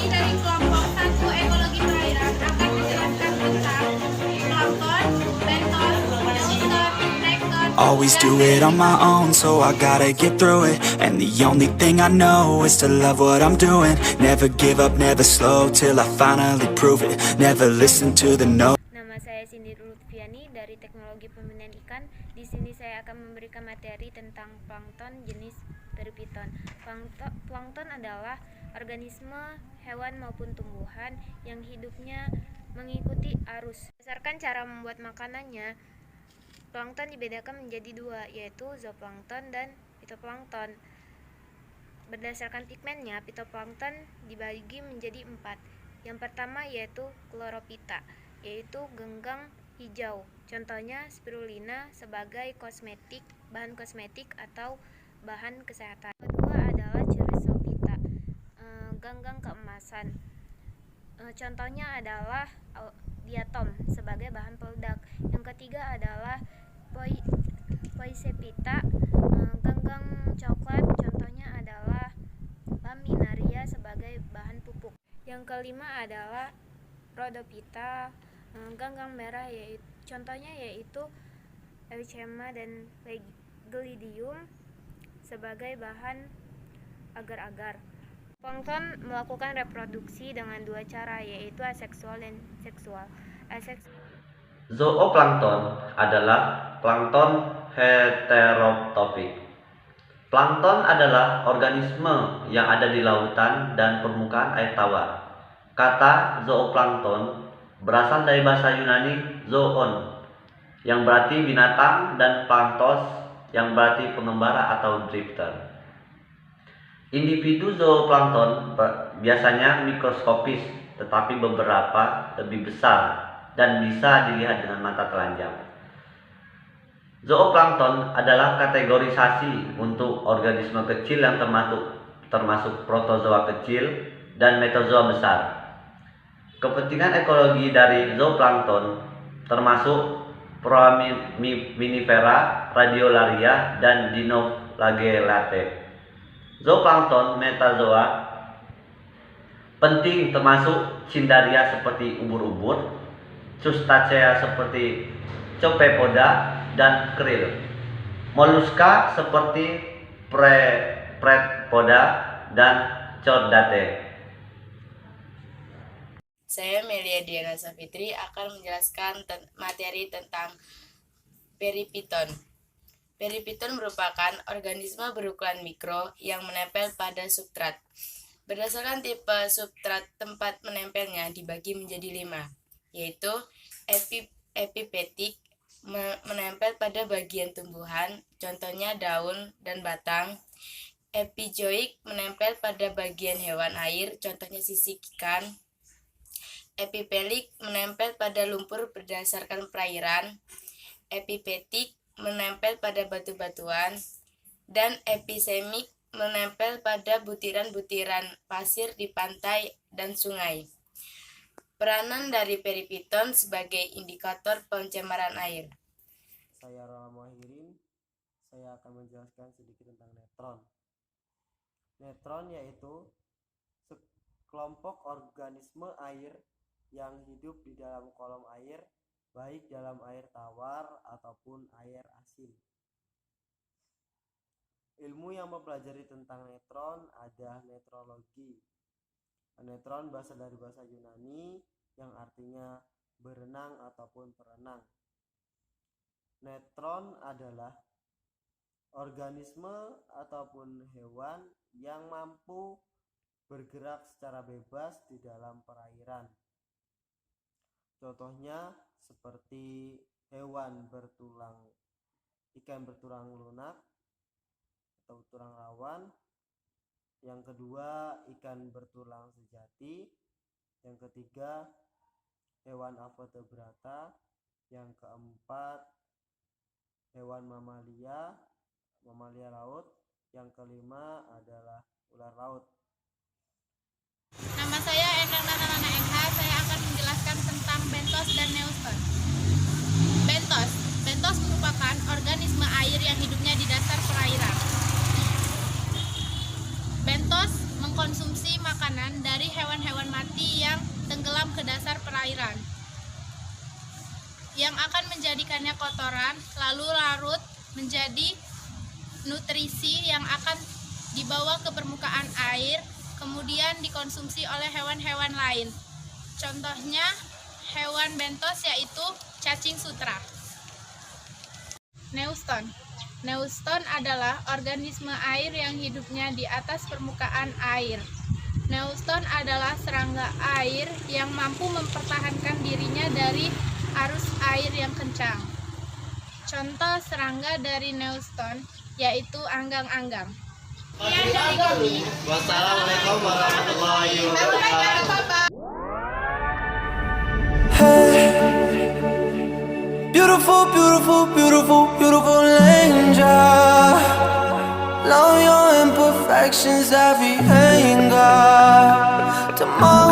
kami dari kelompok 1 Ekologi Perairan akan menjelaskan tentang plankton, bentos, leuser, plankton, Always do it on my own, so I gotta get through it. And the only thing I know is to love what I'm doing. Never give up, never slow, till I finally prove it. Never listen to the no. Nama saya Cindy Lutfiani dari Teknologi Pembinaan Ikan. Di sini saya akan memberikan materi tentang plankton jenis peripiton. Plankton adalah organisme hewan maupun tumbuhan yang hidupnya mengikuti arus. Berdasarkan cara membuat makanannya, plankton dibedakan menjadi dua, yaitu zooplankton dan fitoplankton. Berdasarkan pigmennya, fitoplankton dibagi menjadi 4. Yang pertama yaitu chlorophyta, yaitu genggang hijau. Contohnya spirulina sebagai bahan kosmetik atau bahan kesehatan. Kedua adalah chrysophyta, genggang keemasan. Contohnya adalah diatom sebagai bahan peledak. Yang ketiga adalah poisepita, genggang coklat. Contohnya adalah laminaria sebagai bahan pupuk. Yang kelima adalah rhodophyta, genggang merah, contohnya yaitu Euchema dan Gelidium sebagai bahan agar-agar. Plankton melakukan reproduksi dengan dua cara, yaitu aseksual dan seksual. Zooplankton adalah plankton heterotropik. Plankton adalah organisme yang ada di lautan dan permukaan air tawar. Kata zooplankton berasal dari bahasa Yunani zoon, yang berarti binatang, dan planktos, yang berarti pengembara atau drifter. Individu zooplankton biasanya mikroskopis, tetapi beberapa lebih besar dan bisa dilihat dengan mata telanjang. Zooplankton adalah kategorisasi untuk organisme kecil yang termasuk protozoa kecil dan metazoa besar. Kepentingan ekologi dari zooplankton termasuk Foraminifera, Radiolaria, dan Dinoflagellate. Zooplankton metazoa penting termasuk Cnidaria seperti ubur-ubur, Crustacea seperti Copepoda dan krill, moluska seperti Prepoda dan Chordate. Saya Melia Diana Safitri akan menjelaskan materi tentang peripiton. Peripiton merupakan organisme berukuran mikro yang menempel pada substrat. Berdasarkan tipe substrat, tempat menempelnya dibagi menjadi 5, yaitu epipetik, menempel pada bagian tumbuhan, contohnya daun dan batang. Epizoik, menempel pada bagian hewan air, contohnya sisik ikan. Epipelik, menempel pada lumpur berdasarkan perairan. Epipetik, menempel pada batu-batuan. Dan episemik, menempel pada butiran-butiran pasir di pantai dan sungai. Peranan dari peripiton sebagai indikator pencemaran air. Saya Rola Mohirin, saya akan menjelaskan sedikit tentang netron. Netron yaitu sekelompok organisme air yang hidup di dalam kolom air, baik dalam air tawar ataupun air asin. Ilmu yang mempelajari tentang netron ada netrologi. Netron berasal dari bahasa Yunani yang artinya berenang ataupun perenang. Netron adalah organisme ataupun hewan yang mampu bergerak secara bebas di dalam perairan. Contohnya seperti ikan bertulang lunak atau tulang rawan. Yang kedua, ikan bertulang sejati. Yang ketiga, hewan apotebrata. Yang keempat, hewan mamalia laut. Yang kelima adalah ular laut. Nama saya Endang Nana MH. Saya akan menjelaskan tentang bentos dan leuser. Bentos merupakan organisme air yang hidupnya di dasar perairan. Bentos mengkonsumsi makanan dari hewan-hewan mati yang tenggelam ke dasar perairan, yang akan menjadikannya kotoran, lalu larut menjadi nutrisi yang akan dibawa ke permukaan air, kemudian dikonsumsi oleh hewan-hewan lain. Contohnya hewan bentos yaitu cacing sutra. Neuston. Neuston adalah organisme air yang hidupnya di atas permukaan air. Neuston adalah serangga air yang mampu mempertahankan dirinya dari arus air yang kencang. Contoh serangga dari Neuston yaitu anggang-anggang. Wassalamualaikum warahmatullahi wabarakatuh. Beautiful, beautiful, beautiful, beautiful angel. Love your imperfections, every anger. Tomorrow